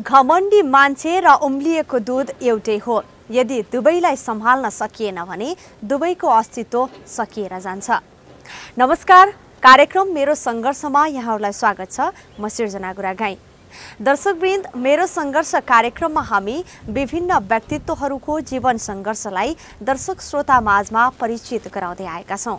घमण्डी मान्छे र उम्लिएको दूध एउटै हो। यदि दुवैलाई सम्हाल्न सकिएन भने दुवैको अस्तित्व सकिएर जान्छ। नमस्कार, कार्यक्रम मेरो संघर्षमा यहाँहरूलाई स्वागत छ। म सिर्जना गुरागाई। दर्शकवृन्द, मेरो संघर्ष कार्यक्रममा हामी विभिन्न व्यक्तित्वहरूको जीवन संघर्षलाई दर्शक श्रोता माझमा परिचित गराउँदै आएका छौं।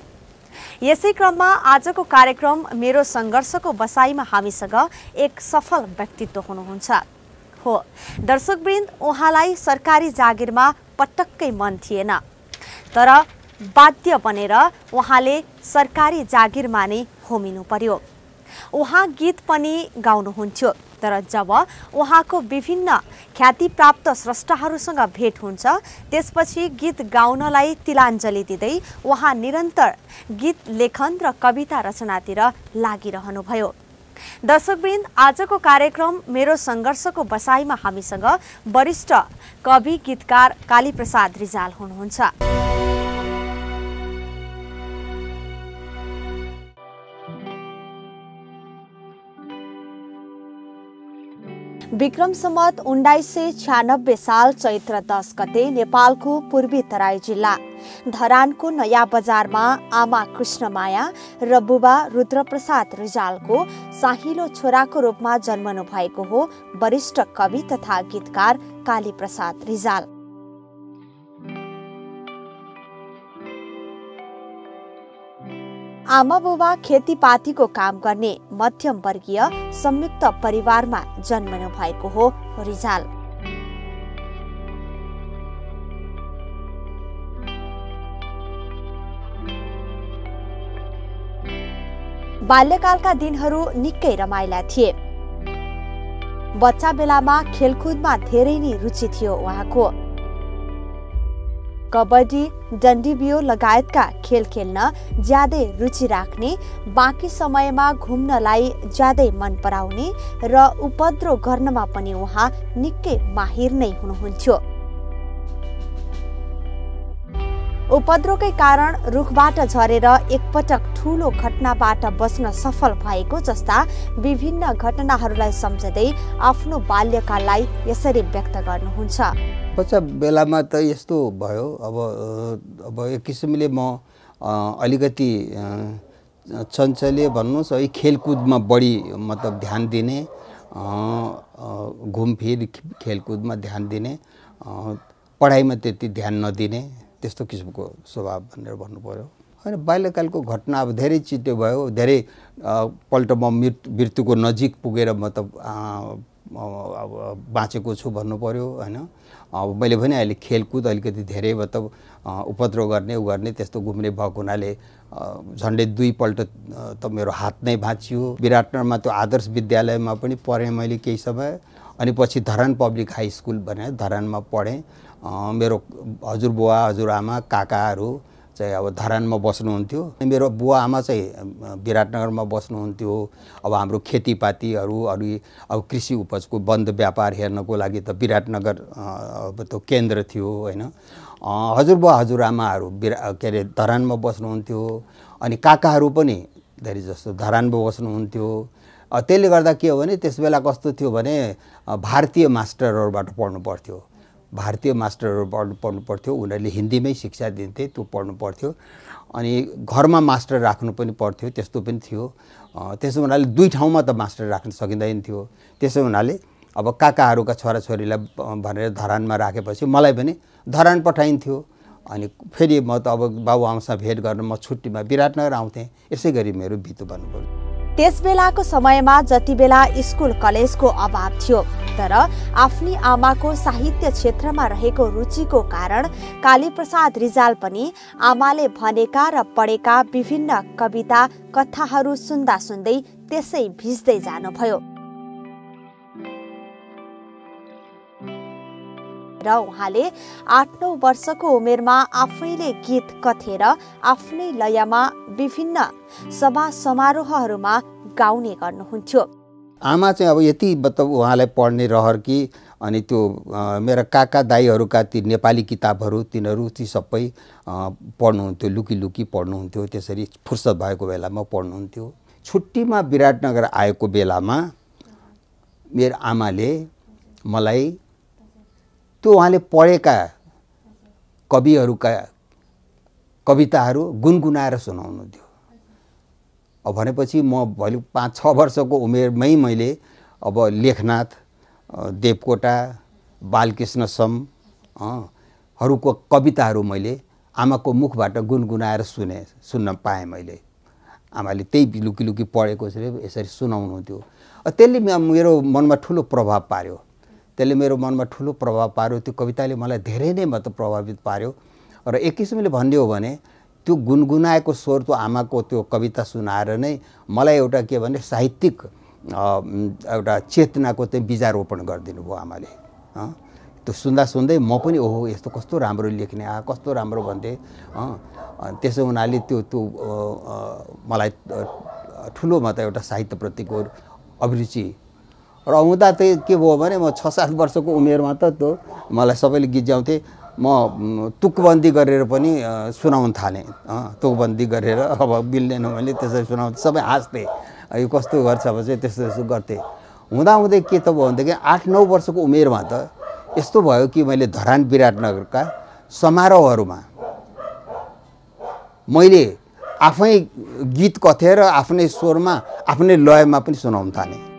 यसै क्रममा आजको कार्यक्रम मेरो संघर्षको बसाइमा हामीसँग एक सफल व्यक्तित्व हुनुहुन्छ। हो दर्शकवृन्द, उहाँलाई सरकारी जागिरमा पटक्कै मन थिएन, तर बाध्य बनेर उहाँले सरकारी जागिरमा नै होमिनु पर्यो। उहाँ गीत पनि गाउनुहुन्थ्यो, तर जब उहाँको विभिन्न ख्यातिप्राप्त स्रष्टाहरूसँग भेट हुन्छ त्यसपछि गीत गाउनलाई तिलाञ्जली दिँदै उहाँ निरन्तर गीत लेखन र कविता रचनातिर लागिरहनुभयो। दर्शकवृन्द, आजको कार्यक्रम मेरो संघर्षको बसाइमा हामीसँग वरिष्ठ कवि गीतकार कालीप्रसाद रिजाल हुनुहुन्छ। विक्रम सम्वत 1996 साल चैत्र 10 गते नेपालको पूर्वी तराई जिल्ला धरानको नयाँ बजारमा आमा कृष्णमाया र बुबा रुद्रप्रसाद रिजालको साहिलो छोराको रूपमा जन्मनु भएको हो वरिष्ठ कवि तथा गीतकार कालीप्रसाद रिजाल। आमा बुबा खेतीपातीको काम गर्ने मध्यम वर्गीय संयुक्त परिवारमा जन्मनु भएको हो रिजाल। बाल्यकालका दिनहरू निकै रमाइला थिए। बच्चा बेलामा खेलकुदमा धेरै नै रुचि थियो उहाँको। कबड्डी, डन्डीबियो लगायतका खेल खेल्न ज्यादै रुचि राख्ने, बाँकी समयमा घुम्नलाई ज्यादै मन पराउने र उपद्रो गर्नमा पनि उहाँ निकै माहिर नै हुनुहुन्थ्यो। उपद्रोकै कारण रुखबाट झरेर एकपटक ठूलो घटनाबाट बच्न सफल भएको जस्ता विभिन्न घटनाहरूलाई सम्झँदै आफ्नो बाल्यकाललाई यसरी व्यक्त गर्नुहुन्छ। बच्चा बेलामा त यस्तो भयो, अब एक किसिमले म अलिकति चञ्चले भन्नुहोस्, है खेलकुदमा बढी मतलब ध्यान दिने, घुमफिर खेलकुदमा ध्यान दिने, पढाइमा त्यति ध्यान नदिने, त्यस्तो किसिमको स्वभाव भनेर भन्नु पर्यो। होइन, बाल्यकालको घटना अब धेरै चित्ते भयो। धेरै पल्ट म मृत्युको नजिक पुगेर मतलब बाँचेको छु भन्नु पर्यो। होइन, अब मैले भने अहिले खेलकुद अलिकति धेरै मतलब उपद्रो गर्ने त्यस्तो घुम्ने भएको हुनाले झन्डै 2 पल्ट त मेरो हात नै भाँचियो। विराटनगरमा त्यो आदर्श विद्यालयमा पनि पढेँ मैले केही समय, अनि पछि धरान पब्लिक हाई स्कुल भने धरानमा पढेँ। मेरो हजुरबुवा हजुरआमा काकाहरू चाहिँ अब धरानमा बस्नुहुन्थ्यो। मेरो बुवा आमा चाहिँ विराटनगरमा बस्नुहुन्थ्यो। अब हाम्रो खेतीपातीहरू अब कृषि उपजको बन्द व्यापार हेर्नको लागि त विराटनगर अब त्यो केन्द्र थियो। होइन, हजुरबुवा हजुरआमाहरू के अरे धरानमा बस्नुहुन्थ्यो, अनि काकाहरू पनि धेरै जस्तो धरानमा बस्नुहुन्थ्यो। त्यसले गर्दा के हो भने त्यस बेला कस्तो थियो भने भारतीय मास्टरहरूबाट पढ्नु पर्थ्यो। भारतीय मास्टरहरू पढ्नु पर्थ्यो, उनीहरूले हिन्दीमै शिक्षा दिन्थे, त्यो पढ्नु पर्थ्यो। अनि घरमा मास्टर राख्नु पनि पर्थ्यो, त्यस्तो पनि थियो। त्यसो हुनाले 2 ठाउँमा त मास्टर राख्न सकिँदैन थियो। त्यसो हुनाले अब काकाहरूका छोराछोरीलाई भनेर धरानमा राखेपछि मलाई पनि धरान पठाइन्थ्यो। अनि फेरि म त अब बाबुआमासँग भेट गर्न म छुट्टीमा विराटनगर आउँथेँ। यसै गरी मेरो बित्यो भन्नुपर्यो। त्यस बेलाको समयमा जति बेला स्कुल कलेजको अभाव थियो, तर आफ्नी आमाको साहित्य क्षेत्रमा रहेको रुचिको कारण कालीप्रसाद रिजाल पनि आमाले भनेका र पढेका विभिन्न कविता कथाहरू सुन्दा सुन्दै त्यसै भिज्दै जानुभयो र उहाँले 8-9 वर्षको उमेरमा आफैले गीत कथेर आफ्नै लयमा विभिन्न सभा समारोहहरूमा गाउने गर्नुहुन्थ्यो। आमा चाहिँ अब यति मतलब उहाँलाई पढ्ने रहर कि, अनि त्यो मेरा काका दाईहरूका ती नेपाली किताबहरू तिनीहरू ती सबै पढ्नुहुन्थ्यो, लुकी पढ्नुहुन्थ्यो। त्यसरी फुर्सद भएको बेलामा पढ्नुहुन्थ्यो। छुट्टीमा विराटनगर आएको बेलामा मेरो आमाले मलाई त्यो उहाँले पढेका कविहरूका कविताहरू गुनगुनाएर सुनाउनुहुन्थ्यो। अब भनेपछि म भोलि 5-6 वर्षको उमेरमै मैले अब लेखनाथ, देवकोटा, बालकृष्ण सम हरूको कविताहरू मैले आमाको मुखबाट गुनगुनाएर सुन्न पाएँ। मैले आमाले त्यही लुकी लुकी पढेको यसरी सुनाउनुहुन्थ्यो। त्यसले मेरो मनमा ठुलो प्रभाव पार्यो। त्यो कविताले मलाई धेरै नै प्रभावित पार्यो। र एक किसिमले भन्ने हो भने त्यो गुनगुनाएको स्वर, त्यो आमाको त्यो कविता सुनाएर नै मलाई एउटा के भने साहित्यिक एउटा चेतनाको चाहिँ बीजारोपण गरिदिनु भयो आमाले। त्यो सुन्दै म पनि ओहो यस्तो कस्तो राम्रो लेख्ने, कस्तो राम्रो भन्थे। त्यसो हुनाले त्यो मलाई ठुलो एउटा साहित्यप्रतिको अभिरुचि र हुँदा चाहिँ के भयो भने म 6-7 वर्षको उमेरमा त त्यो मलाई सबैले गिज्याउँथे। म तुकबन्दी गरेर पनि सुनाउन थालेँ। तुकबन्दी गरेर अब मिल्दैन मैले त्यसरी सुनाउँथे, सबै हाँस्थे, यो कस्तो गर्छ अब चाहिँ त्यस्तो गर्थे। हुँदाहुँदै के त भयो भनेदेखि 8-9 वर्षको उमेरमा त यस्तो भयो कि मैले धरान विराटनगरका समारोहहरूमा मैले आफै गीत कथेर आफ्नै स्वरमा आफ्नै लयमा पनि सुनाउन थालेँ।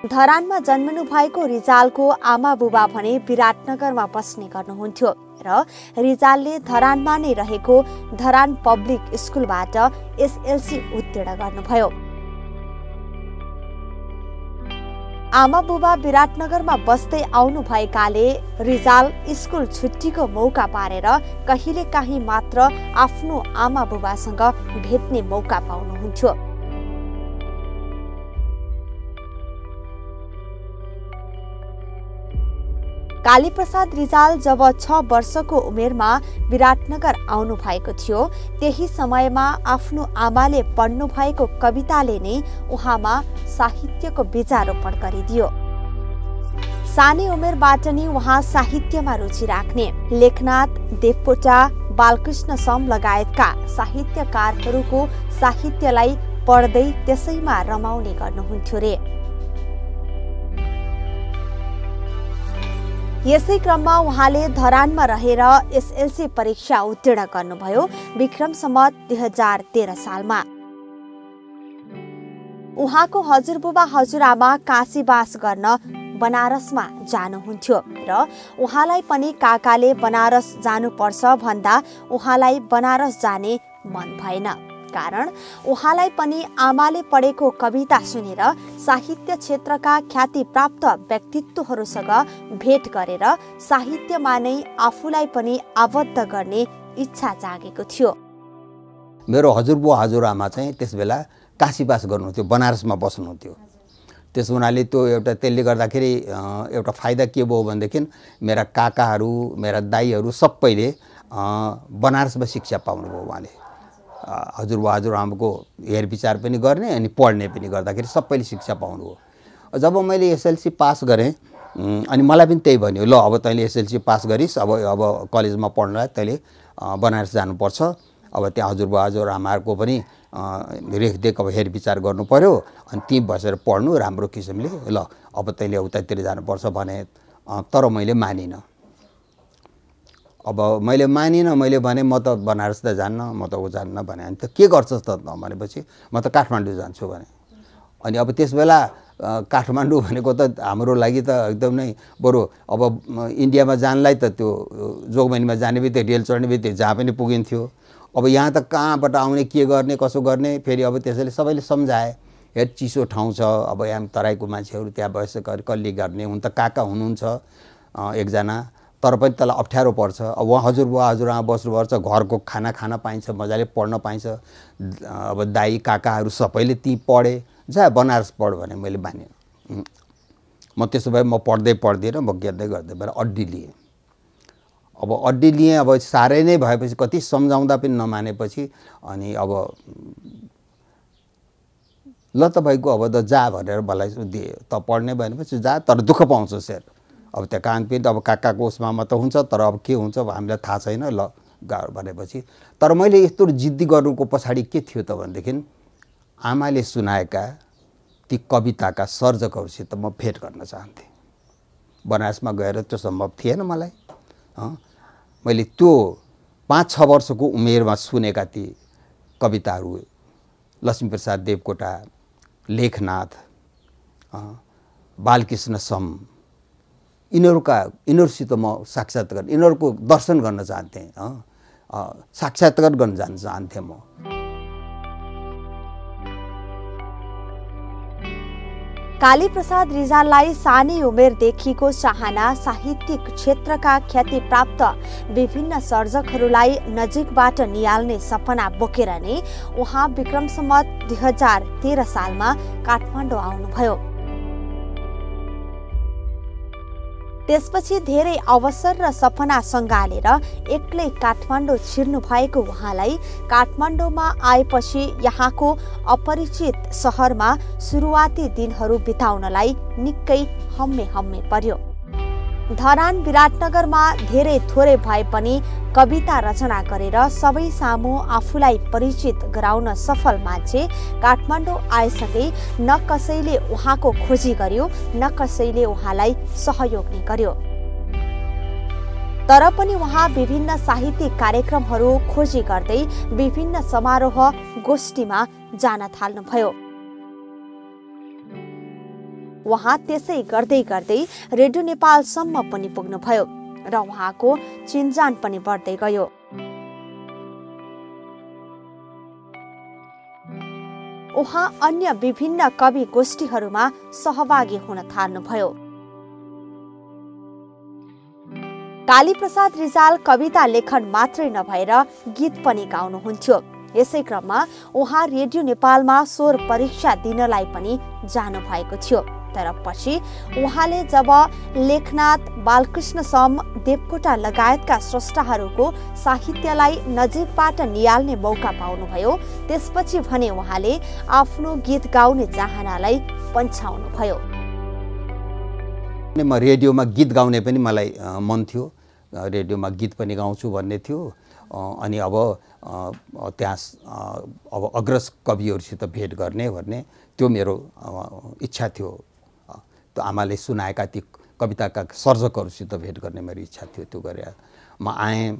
धरानमा जन्मनु भएको रिजालको आमा बुबा भने विराटनगरमा बस्ने गर्नुहुन्थ्यो र रिजालले धरानमा नै रहेको धरान पब्लिक स्कुलबाट एसएलसी उत्तीर्ण गर्नुभयो। आमा बुबा विराटनगरमा बस्दै आउनु भएकाले रिजाल स्कुल छुट्टीको मौका पारेर कहिलेकाहीँ मात्र आफ्नो आमा बुबासँग भेट्ने मौका पाउनुहुन्थ्यो। कालीप्रसाद रिजाल जब 6 वर्षको उमेरमा विराटनगर आउनु भएको थियो, त्यही समयमा आफ्नो आमाले पढ्नु भएको कविताले नै उहाँमा साहित्यको बीजारोपण गरिदियो। सानै उमेरबाट नै उहाँ साहित्यमा रुचि राख्ने, लेखनाथ, देवकोटा, बालकृष्ण सम लगायतका साहित्यकारहरूको साहित्यलाई पढ्दै त्यसैमा रमाउने गर्नुहुन्थ्यो रे। यसै क्रममा उहाँले धरानमा रहेर एसएलसी परीक्षा उत्तीर्ण गर्नुभयो विक्रम सम्वत 2013 सालमा। उहाँको हजुरबुबा हजुरआमा काशीवास गर्न बनारसमा जानुहुन्थ्यो र उहाँलाई पनि काकाले बनारस जानुपर्छ भन्दा उहाँलाई बनारस जाने मन भएन। कारण उहाँलाई पनि आमाले पढेको कविता सुनेर साहित्य क्षेत्रका ख्याति प्राप्त व्यक्तित्वहरूसँग भेट गरेर साहित्यमा नै आफूलाई पनि आबद्ध गर्ने इच्छा जागेको थियो। मेरो हजुरबुवा हजुरआमा चाहिँ त्यसबेला काशीवास गर्नुहुन्थ्यो, बनारसमा बस्नुहुन्थ्यो। त्यस हुनाले त्यो त्यसले गर्दाखेरि एउटा फाइदा के भयो भनेदेखि मेरा काकाहरू, मेरा दाइहरू सबैले बनारसमा शिक्षा पाउनुभयो। उहाँले हजुरबुवा हजुरआमाको हेरविचार पनि गर्ने अनि पढ्ने पनि गर्दाखेरि सबैले शिक्षा पाउनुभयो। जब मैले एसएलसी पास गरेँ अनि मलाई पनि त्यही भन्यो, ल अब तैँले एसएलसी पास गरिस्, अब कलेजमा पढ्नलाई तैँले बनारस जानुपर्छ। अब त्यहाँ हजुरबुवा हजुरआमाहरूको पनि रेखदेख अब हेरविचार गर्नु पर्यो, अनि ती बसेर पढ्नु राम्रो किसिमले, ल अब तैँले उतातिर जानुपर्छ भने। तर मैले मानिनँ। मैले भने म त बनारस त जान्न, म त ऊ जान्न भने। अनि त के गर्छस् त भनेपछि म त काठमाडौँ जान्छु भने। अनि अब त्यसबेला काठमाडौँ भनेको त हाम्रो लागि त एकदम नै बरु अब इन्डियामा जानलाई त त्यो जोगबनीमा जाने बित्तिकै रेल चढ्ने बित्तिकै जहाँ पनि पुगिन्थ्यो। अब यहाँ त कहाँबाट आउने, के गर्ने, कसो गर्ने। फेरि अब त्यसैले सबैले सम्झाए, हेर चिसो ठाउँ छ, अब यहाँ तराईको मान्छेहरू त्यहाँ बसेर कसले गर्ने, हुन त काका हुनुहुन्छ एकजना, तर पनि त्यसलाई अप्ठ्यारो पर्छ। अब उहाँ हजुरबुवा हजुरआमा बस्नुपर्छ, घरको खाना खान पाइन्छ, मजाले पढ्न पाइन्छ। अब दाई काकाहरू सबैले ती पढे, जा बनारस पढ भने मैले मानेँ। म त्यसो भए म पढ्दिनँ, म गर्दै मैले अड्डी लिएँ। अब अड्डी लिएँ, अब साह्रै नै भएपछि कति सम्झाउँदा पनि नमानेपछि अनि अब ल त भाइको अब त जा भनेर मलाई दिए। त पढ्ने भनेपछि जा, तर दुःख पाउँछ सेर। अब त्यहाँ कान पनि अब काकाको उसमा त हुन्छ, तर अब के हुन्छ हामीलाई थाहा छैन। ल गाह्रो भनेपछि, तर मैले यस्तो जिद्दी गर्नुको पछाडि के थियो त भनेदेखि आमाले सुनाएका ती कविताका सर्जकहरूसित म भेट गर्न चाहन्थेँ। बनारसमा गएर त्यो सम्भव थिएन मलाई। मैले त्यो 5-6 वर्षको उमेरमा सुनेका ती कविताहरू लक्ष्मीप्रसाद देवकोटा, लेखनाथ, बालकृष्ण सम, यिनीहरूसित म साक्षात्कार, यिनीहरूको दर्शन गर्न चाहन्थेँ, साक्षात्कार गर्न जान चाहन्थेँ म। कालीप्रसाद रिजाललाई सानै उमेरदेखिको चाहना साहित्यिक क्षेत्रका ख्यातिप्राप्त विभिन्न सर्जकहरूलाई नजिकबाट निहाल्ने सपना बोकेर नै उहाँ विक्रम सम्वत 2013 सालमा काठमाडौँ आउनुभयो। त्यसपछि धेरै अवसर र सपना सँगालेर एक्लै काठमाडौँ छिर्नु भएको उहाँलाई काठमाडौँमा आएपछि यहाँको अपरिचित सहरमा सुरुवाती दिनहरू बिताउनलाई निकै हम्मे पर्यो। धरान विराटनगरमा धेरै थोरै भए पनि कविता रचना गरेर सबै सामु आफूलाई परिचित गराउन सफल मान्छे काठमाडौँ आएसँगै न कसैले उहाँको खोजी गर्यो न कसैले उहाँलाई सहयोग नै गर्यो। तर पनि उहाँ विभिन्न साहित्यिक कार्यक्रमहरू खोजी गर्दै विभिन्न समारोह गोष्ठीमा जान थाल्नुभयो। उहाँ त्यसै गर्दै गर्दै रेडियो नेपालसम्म पनि पुग्नुभयो र उहाँको चिन्जान पनि बढ्दै गयो। उहाँ अन्य विभिन्न कवि गोष्ठीहरूमा सहभागी हुन थाल्नुभयो। कालीप्रसाद रिजाल कविता लेखन मात्रै नभएर गीत पनि गाउनुहुन्थ्यो। यसै क्रममा उहाँ रेडियो नेपालमा स्वर परीक्षा दिनलाई पनि जानु भएको थियो। तर पछि उहाँले जब लेखनाथ, बालकृष्ण सम, देवकोटा लगायतका स्रष्टाहरूको साहित्यलाई नजिकबाट निहाल्ने मौका पाउनुभयो, त्यसपछि भने उहाँले आफ्नो गीत गाउने चाहनालाई पन्छाउनुभयो। म रेडियोमा गीत गाउने पनि मलाई मन थियो, रेडियोमा गीत पनि गाउँछु भन्ने थियो। अनि अब त्यहाँ अब अग्रज कविहरूसित भेट गर्ने भन्ने त्यो मेरो इच्छा थियो। त्यो आमाले सुनाएका ती कविताका सर्जकहरूसित भेट गर्ने मेरो इच्छा थियो। त्यो गरेर म आएँ।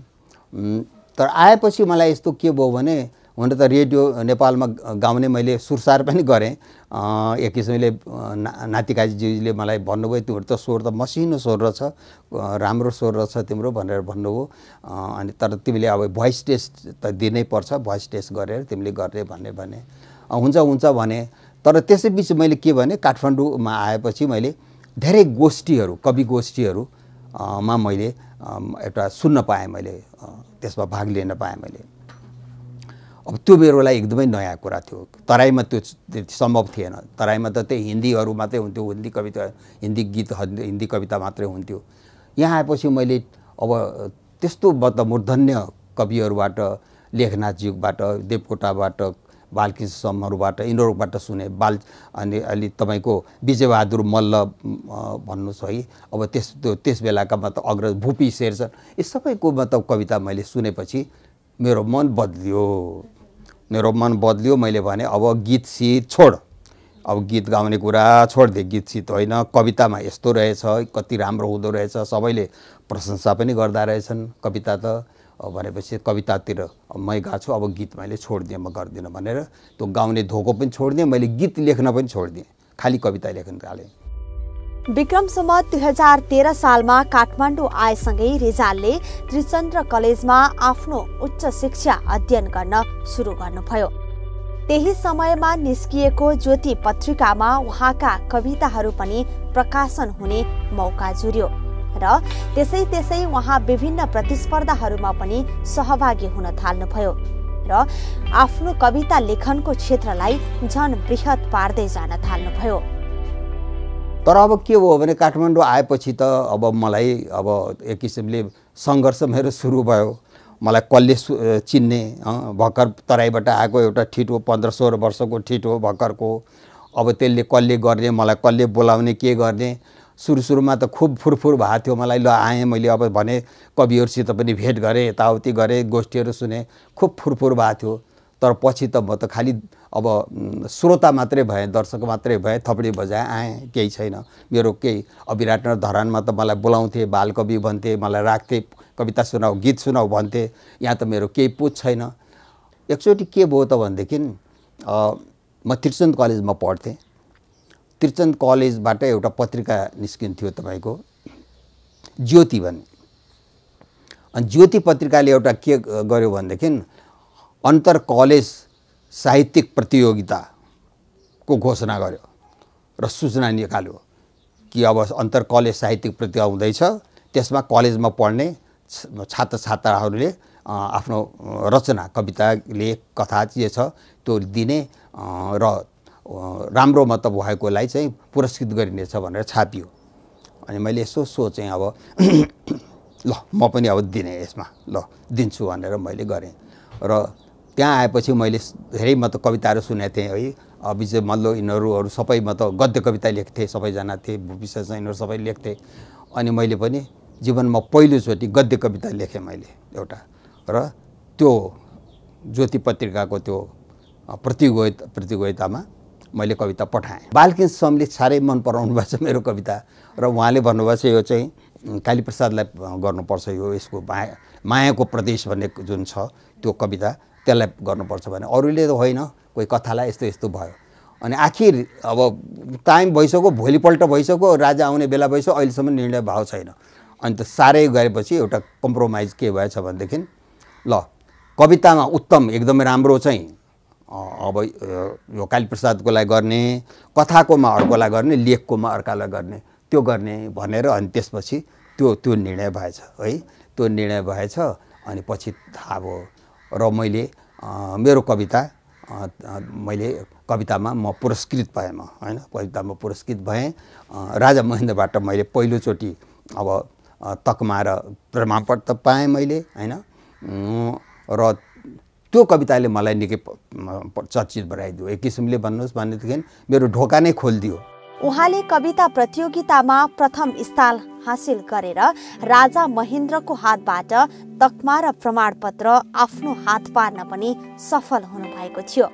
तर आएपछि मलाई यस्तो के भयो भने, हुन त रेडियो नेपालमा गाउने मैले सुरसार पनि गरेँ। एक किसिमले नातिकाजीले मलाई भन्नुभयो, तिम्रो त स्वर त मसिनो स्वर रहेछ, राम्रो स्वर रहेछ तिम्रो भनेर भन्नुभयो। अनि तर तिमीले अब भोइस टेस्ट त दिनै पर्छ, भोइस टेस्ट गरेर तिमीले गर्ने भने हुन्छ भने। तर त्यसै बिच मैले के भने, काठमाडौँमा आएपछि मैले धेरै गोष्ठीहरू, कवि गोष्ठीहरूमा मैले एउटा सुन्न पाएँ, मैले त्यसमा भाग लिन पाएँ मैले। अब त्यो मेरो लागि एकदमै नयाँ कुरा थियो। तराईमा त्यो सम्भव थिएन। तराईमा त त्यही हिन्दीहरू मात्रै हुन्थ्यो, हिन्दी कविता, हिन्दी गीत, हिन्दी कविता मात्रै हुन्थ्यो। यहाँ आएपछि मैले अब त्यस्तो मूर्धन्य कविहरूबाट, लेखनाथज्यूबाट, देवकोटाबाट, बालकृष्ण समहरूबाट, यिनीहरूबाट सुने। अनि अलि तपाईँको विजयबहादुर मल्ल भन्नुहोस् है, अब त्यस बेलाका मतलब अग्रज भूपी शेरचन, यी सबैको मतलब कविता मैले सुनेपछि मेरो मन बदलियो। मैले भने अब गीत सित छोड, अब गीत गाउने कुरा छोडिदिए, गीत सित होइन, कवितामा यस्तो रहेछ, कति राम्रो हुँदो रहेछ, सबैले प्रशंसा पनि गर्दा रहेछन् कविता त। भनेपछि कवितातिर मै गएको छु, अब गीत मैले छोडिदिएँ, म गर्दिनँ भनेर त्यो गाउने धोको पनि छोडिदिएँ। मैले गीत लेख्न पनि छोडिदिएँ, खालि कविता लेख्न थालेँ। विक्रम सम्वत 2013 सालमा काठमाडौँ आएसँगै रिजालले त्रिचन्द्र कलेजमा आफ्नो उच्च शिक्षा अध्ययन गर्न सुरु गर्नुभयो। त्यही समयमा निस्किएको ज्योति पत्रिकामा उहाँका कविताहरू पनि प्रकाशन हुने मौका जुर्यो र त्यसै उहाँ विभिन्न प्रतिस्पर्धाहरूमा पनि सहभागी हुन थाल्नुभयो र आफ्नो कविता लेखनको क्षेत्रलाई झन बृहत पार्दै जान थाल्नुभयो। तर अब के भयो भने, काठमाडौँ आएपछि त अब मलाई अब एक किसिमले सङ्घर्ष मेरो सुरु भयो। मलाई कसले चिन्ने, भर्खर तराईबाट आएको एउटा ठिटो 15-16 वर्षको ठिटो भर्खरको, अब त्यसले कसले गर्ने, मलाई कसले बोलाउने, के गर्ने। सुरुमा त खुब फुरफुर भएको थियो मलाई। ल आएँ मैले, अब भने कविहरूसित पनि भेट गरेँ, यताउति गरेँ, गोष्ठीहरू सुने, खुब फुरफुर भएको थियो। तर पछि त म त खालि अब श्रोता मात्रै भएँ, दर्शक मात्रै भएँ, थपडी बजाएँ आएँ, केही छैन। मेरो केही विराट धरानमा त मलाई बोलाउँथे, बालकवि भन्थे, मलाई राख्थे, कविता सुनाऊ, गीत सुनाऊ भन्थे। यहाँ त मेरो केही पुछ छैन। एकचोटि के भयो त भनेदेखि म त्रिचन्द्र कलेजमा पढ्थेँ। त्रिचन्द्र कलेजबाट एउटा पत्रिका निस्किन्थ्यो तपाईँको ज्योति भन्ने। अनि ज्योति पत्रिकाले एउटा के गर्यो भनेदेखि अन्तर कलेज साहित्यिक प्रतियोगिताको घोषणा गर्यो र सूचना निकाल्यो कि अब अन्तर कलेज साहित्यिक प्रतियोगिता हुँदैछ, त्यसमा कलेजमा पढ्ने छात्र छात्राहरूले आफ्नो रचना, कविता, लेख, कथा जे छ त्यो दिने र राम्रो मतलब भएकोलाई चाहिँ पुरस्कृत गरिनेछ भनेर छापियो। अनि मैले यसो सोचेँ अब ल म पनि अब दिने यसमा, ल दिन्छु भनेर मैले गरेँ। र त्यहाँ आएपछि मैले धेरै म त कविताहरू सुनेको थिएँ है। विजय मल्ल यिनीहरू सबै म त गद्य कविता लेख्थेँ, सबैजना थिए, विशेष यिनीहरू सबै लेख्थे। अनि मैले पनि जीवनमा पहिलोचोटि गद्य कविता लेखेँ मैले एउटा, र त्यो ज्योति पत्रिकाको त्यो प्रतियोगितामा मैले कविता पठाएँ। बालकृष्ण समले साह्रै मन पराउनु भएको छ मेरो कविता, र उहाँले भन्नुभएको छ यो चाहिँ कालीप्रसादलाई गर्नुपर्छ, यो यसको मायाको प्रदेश भन्ने जुन छ त्यो कविता त्यसलाई गर्नुपर्छ भने अरूले त होइन, कोही कथालाई यस्तो यस्तो भयो। अनि आखिर अब टाइम भइसक्यो, भोलिपल्ट भइसक्यो, राजा आउने बेला भइसक्यो, अहिलेसम्म निर्णय भएको छैन। अनि त साह्रै गएपछि एउटा कम्प्रोमाइज के भएछ भनेदेखि ल कवितामा उत्तम एकदमै राम्रो चाहिँ अब यो कालीप्रसादकोलाई गर्ने, कथाकोमा अर्कोलाई गर्ने, लेखकोमा अर्कालाई गर्ने, त्यो गर्ने भनेर अनि त्यसपछि त्यो निर्णय भएछ है। त्यो निर्णय भएछ अनि पछि थाहा भयो र मैले मेरो कविता मैले कवितामा म पुरस्कृत भएँ, म होइन, कवितामा पुरस्कृत भएँ। राजा महेन्द्रबाट मैले पहिलोचोटि अब तकमा र प्रमाणपत्र पाएँ मैले होइन। र त्यो कविताले मलाई निकै चर्चित बनाइदियो। एक किसिमले भन्नुहोस् भनेदेखि मेरो ढोका नै खोलिदियो। उहाँले कविता प्रतियोगितामा प्रथम स्थान हासिल गरेर राजा महेन्द्रको हातबाट तकमा र प्रमाणपत्र आफ्नो हात पार्न पनि सफल हुनुभएको थियो।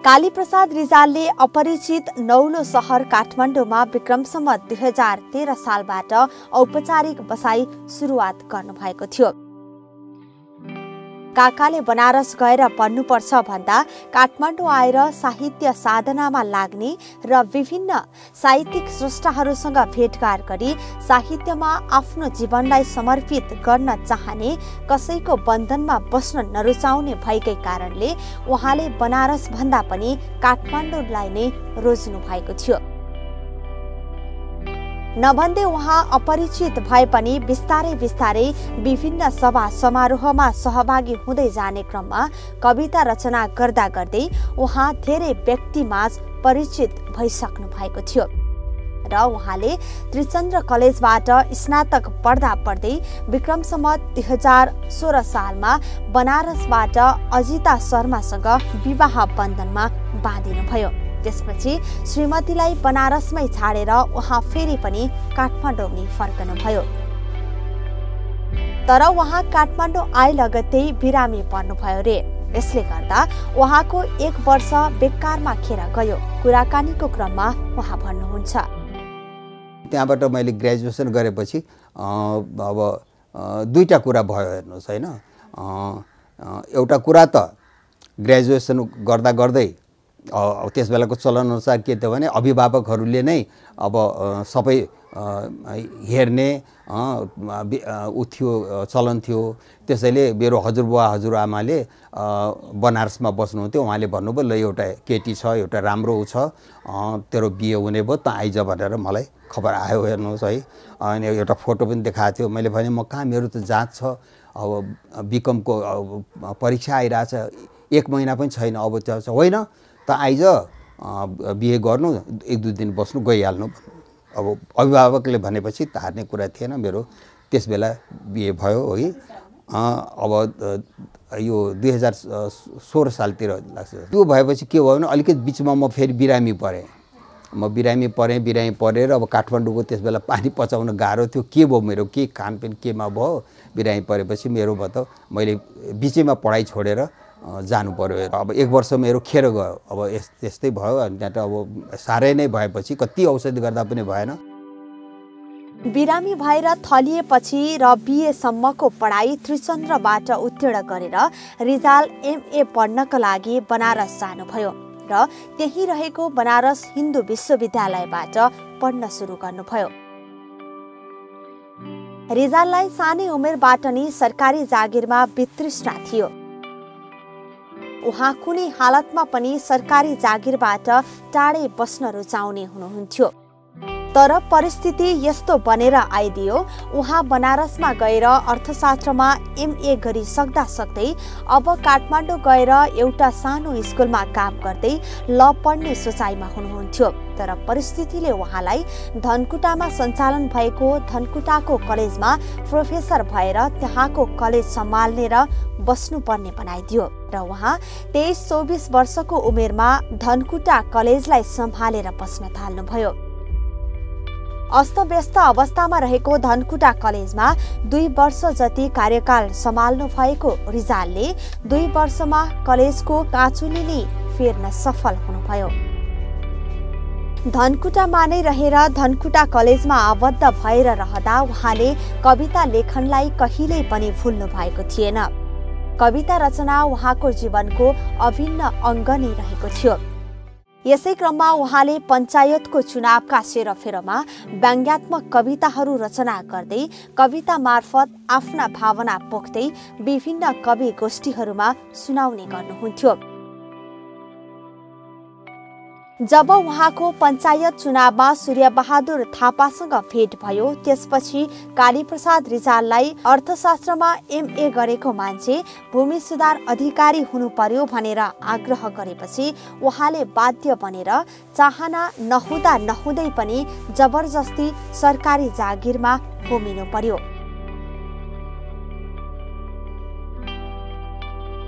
कालीप्रसाद रिजालले अपरिचित नौलो सहर काठमाडौँमा विक्रम सम्वत 2013 सालबाट औपचारिक बसाई सुरुवात गर्नुभएको थियो। काकाले बनारस गएर पढ्नुपर्छ भन्दा काठमाडौँ आएर साहित्य साधनामा लाग्ने र विभिन्न साहित्यिक स्रष्टाहरूसँग भेटघाट गरी साहित्यमा आफ्नो जीवनलाई समर्पित गर्न चाहने, कसैको बन्धनमा बस्न नरुचाउने भएकै कारणले उहाँले बनारस भन्दा पनि काठमाडौँलाई नै रोज्नु भएको थियो। नभन्दै उहाँ अपरिचित भए पनि बिस्तारै बिस्तारै विभिन्न सभा समारोहमा सहभागी हुँदै जाने क्रममा कविता रचना गर्दा गर्दै उहाँ धेरै व्यक्तिमाझ परिचित भइसक्नु भएको थियो र उहाँले त्रिचन्द्र कलेजबाट स्नातक पढ्दा पढ्दै विक्रम सम्वत 2016 सालमा बनारसबाट अजिता शर्मासँग विवाह बन्धनमा बाँधिनुभयो। त्यसपछि श्रीमतीलाई बनारसमै छाडेर उहाँ फेरि पनि काठमाडौँ नै फर्कनुभयो। तर उहाँ काठमाडौँ आए लगत्तै बिरामी पर्नुभयो रे। यसले गर्दा उहाँको 1 वर्ष बेकारमा खेर गयो। कुराकानीको क्रममा उहाँ भन्नुहुन्छ, त्यहाँबाट मैले ग्रेजुएसन गरेपछि अब दुईटा कुरा भयो हेर्नुहोस् होइन। एउटा कुरा त ग्रेजुएसन गर्दा गर्दै त्यस बेलाको चलन अनुसार के थियो भने अभिभावकहरूले नै अब सबै हेर्ने उ थियो, चलन थियो। त्यसैले मेरो हजुरबुवा हजुरआमाले बनारसमा बस्नुहुन्थ्यो। उहाँले भन्नुभयो ल एउटा केटी छ, एउटा राम्रो छ, तेरो बिहे हुने भयो, त आइज भनेर मलाई खबर आयो हेर्नुहोस् है। अनि एउटा फोटो पनि देखाएको थियो। मैले भने म कहाँ, मेरो त जाँच छ, अब बिकमको परीक्षा आइरहेछ, 1 महिना पनि छैन, अब त्यो होइन त आइज बिहे गर्नु, 1-2 दिन बस्नु, गइहाल्नु। अब अभिभावकले भनेपछि हार्ने कुरा थिएन मेरो। त्यस बेला बिहे भयो है। अब यो 2016 सालतिर लाग्छ। त्यो भएपछि के भयो भने अलिकति बिचमा म फेरि बिरामी परेँ म बिरामी परेर अब काठमाडौँको त्यसबेला पानी पचाउन गाह्रो थियो। के भयो मेरो के खानपिन केमा भयो, बिरामी परेपछि मेरो भयो त मैले बिचैमा पढाइ छोडेर जानु पर्यो। अब 1 वर्ष मेरो खेर गयो। अब त्यस्तै भयो। अनि त्यहाँ त अब साह्रै नै भएपछि कति औषधि गर्दा पनि भएन। बिरामी भएर थलिएपछि र बिएसम्मको पढाइ त्रिचन्द्रबाट उत्तीर्ण गरेर रिजाल एमए पढ्नका लागि बनारस जानुभयो र त्यही रहेको बनारस हिन्दू विश्वविद्यालयबाट पढ्न सुरु गर्नुभयो। रिजाललाई सानै उमेरबाट नै सरकारी जागिरमा वितृष्णा थियो। उहाँ कुनै हालतमा पनि सरकारी जागिरबाट टाढै बस्न रुचाउने हुनुहुन्थ्यो। तर परिस्थिति यस्तो बनेर आइदियो, उहाँ बनारसमा गएर अर्थशास्त्रमा एमए गरिसक्दा सक्दै अब काठमाडौँ गएर एउटा सानो स्कुलमा काम गर्दै ल पढ्ने सोचाइमा हुनुहुन्थ्यो। तर परिस्थितिले उहाँलाई धनकुटामा सञ्चालन भएको धनकुटाको कलेजमा प्रोफेसर भएर त्यहाँको कलेज सम्हाल्ने र बस्नुपर्ने बनाइदियो र उहाँ 23-24 वर्षको उमेरमा धनकुटा कलेजलाई सम्हालेर बस्न थाल्नुभयो। अस्तव्यस्त अवस्थामा रहेको धनकुटा कलेजमा 2 वर्ष जति कार्यकाल सम्हाल्नु भएको रिजालले 2 वर्षमा कलेजको काँचुली नै फेर्न सफल हुनुभयो। धनकुटामा नै रहेर धनकुटा कलेजमा आबद्ध भएर रहँदा उहाँले कविता लेखनलाई कहिल्यै पनि भुल्नु भएको थिएन। कविता रचना उहाँको जीवनको अभिन्न अङ्ग नै रहेको थियो। यसै क्रममा उहाँले पञ्चायतको चुनावका सेरोफेरोमा व्यङ्ग्यात्मक कविताहरू रचना गर्दै कविता मार्फत आफ्ना भावना पोख्दै विभिन्न कवि गोष्ठीहरूमा सुनाउने गर्नुहुन्थ्यो। जब उहाँको पञ्चायत चुनावमा सूर्यबहादुर थापासँग भेट भयो, त्यसपछि कालीप्रसाद रिजाललाई अर्थशास्त्रमा एमए गरेको मान्छे भूमि सुधार अधिकारी हुनु पर्यो भनेर आग्रह गरेपछि उहाँले बाध्य बनेर चाहना नहुँदा नहुँदै पनि जबरजस्ती सरकारी जागिरमा होमिनु पर्यो।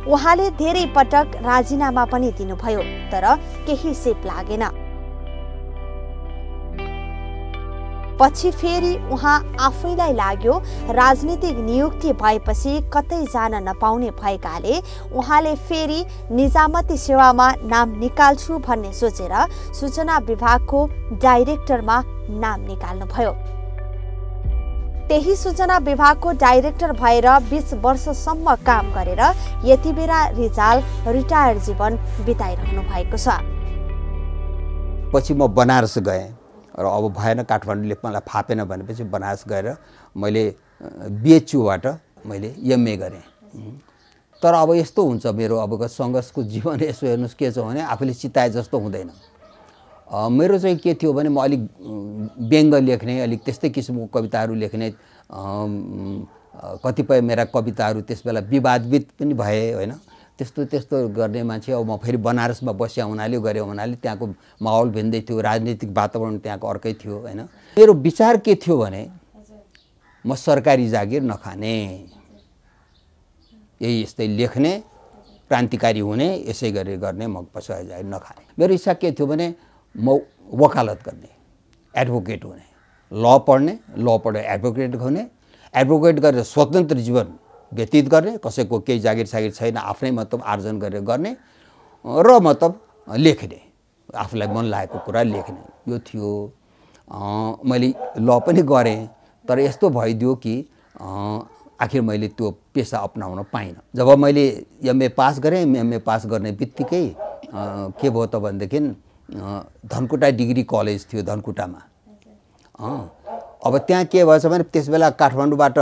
उहाँले धेरै पटक राजीनामा पनि दिनुभयो, तर केही सेप लागेन। पछि फेरि उहाँ आफैलाई लाग्यो राजनीतिक नियुक्ति भएपछि कतै जान नपाउने भएकाले उहाँले फेरि निजामती सेवामा नाम निकाल्छु भन्ने सोचेर सूचना विभागको डाइरेक्टरमा नाम निकाल्नुभयो। त्यही सूचना विभागको डाइरेक्टर भएर 20 वर्षसम्म काम गरेर यति बेला रिजाल रिटायर जीवन बिताइरहनु भएको छ। पछि म बनारस गएँ र अब भएन, काठमाडौँले मलाई फापेन भनेपछि बनारस गएर मैले बिएचयूबाट मैले एमए गरेँ। तर अब यस्तो हुन्छ मेरो अबको सङ्घर्षको जीवन यसो हेर्नुहोस् के छ भने आफूले चिताए जस्तो हुँदैन। मेरो चाहिँ के थियो भने म अलिक व्यङ्ग लेख्ने, अलिक त्यस्तै किसिमको कविताहरू लेख्ने, कतिपय मेरा कविताहरू त्यसबेला विवादित पनि भए होइन। त्यस्तो गर्ने मान्छे। अब म फेरि बनारसमा बस्या हुनाले गरे हुनाले त्यहाँको माहौल भिन्दै थियो, राजनीतिक वातावरण त्यहाँको अर्कै थियो होइन। मेरो विचार के थियो भने म सरकारी जागिर नखाने, यही यस्तै लेख्ने, क्रान्तिकारी हुने, यसै गरी गर्ने, म सरकारी जागिर नखाने। मेरो इच्छा के थियो भने म वकालत गर्ने, एडभोकेट हुने, ल पढेर एडभोकेट हुने, एडभोकेट गरेर स्वतन्त्र जीवन व्यतीत गर्ने, कसैको केही जागिर सागिर छैन, आफ्नै मतलब आर्जन गरेर गर्ने र मतलब लेख्ने, आफूलाई मन लागेको कुरा लेख्ने, यो थियो। मैले ल पनि गरेँ, तर यस्तो भइदियो कि आखिर मैले त्यो पेसा अपनाउन पाइनँ। जब मैले एमए पास गरेँ, एमए पास गर्ने बित्तिकै के भयो त भनेदेखि धनकुटा डिग्री कलेज थियो धनकुटामा। अब त्यहाँ के भएछ भने त्यसबेला काठमाडौँबाट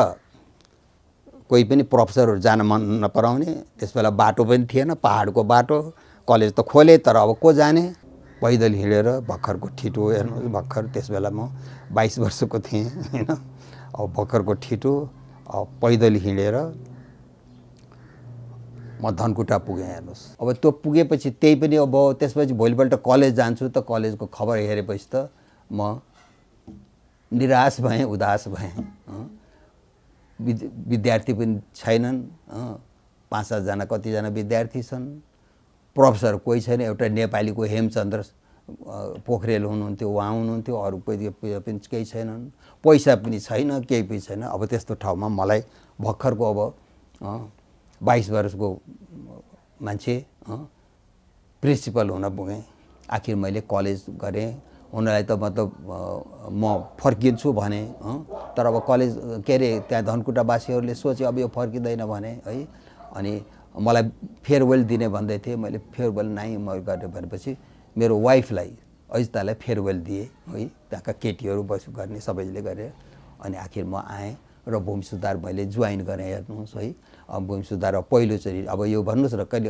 कोही पनि प्रोफेसरहरू जान मन नपराउने, त्यसबेला बाटो पनि थिएन, पहाडको बाटो, कलेज त खोले तर अब को जाने, पैदल हिँडेर भर्खरको ठिटो हेर्नु, भर्खर त्यसबेला म 22 वर्षको थिएँ होइन। अब भर्खरको ठिटो पैदल हिँडेर म धनकुटा पुगेँ हेर्नुहोस्। अब त्यो पुगेपछि त्यही पनि अब त्यसपछि भोलिपल्ट कलेज जान्छु त कलेजको खबर हेरेपछि त म निराश भएँ, उदास भएँ। विद्यार्थी पनि छैनन्, 5-7 जना कतिजना विद्यार्थी छन्, प्रोफेसर कोही छैन। एउटा नेपालीको हेमचन्द्र पोखरेल हुनुहुन्थ्यो, उहाँ हुनुहुन्थ्यो, अरू पनि केही छैनन्, पैसा पनि छैन, केही पनि छैन। अब त्यस्तो ठाउँमा मलाई भर्खरको अब 22 वर्षको मान्छे प्रिन्सिपल हुन पुगेँ। आखिर मैले कलेज गरेँ। उनीहरूलाई त मतलब म फर्किन्छु भने, तर अब कलेज के अरे त्यहाँ धनकुटावासीहरूले सोचे अब यो फर्किँदैन भने है। अनि मलाई फेयरवेल दिने भन्दै थिए। मैले फेयरवेल नाइ म गरेँ भनेपछि मेरो वाइफलाई अजितालाई फेयरवेल दिएँ है। त्यहाँका केटीहरू बस गर्ने सबैले गरेर अनि आखिर म आएँ र भूमि सुधार मैले जोइन गरेँ। हेर्नुहोस् है, अब भूमि सुधार पहिलोचोटि अब यो भन्नुहोस् न, कहिले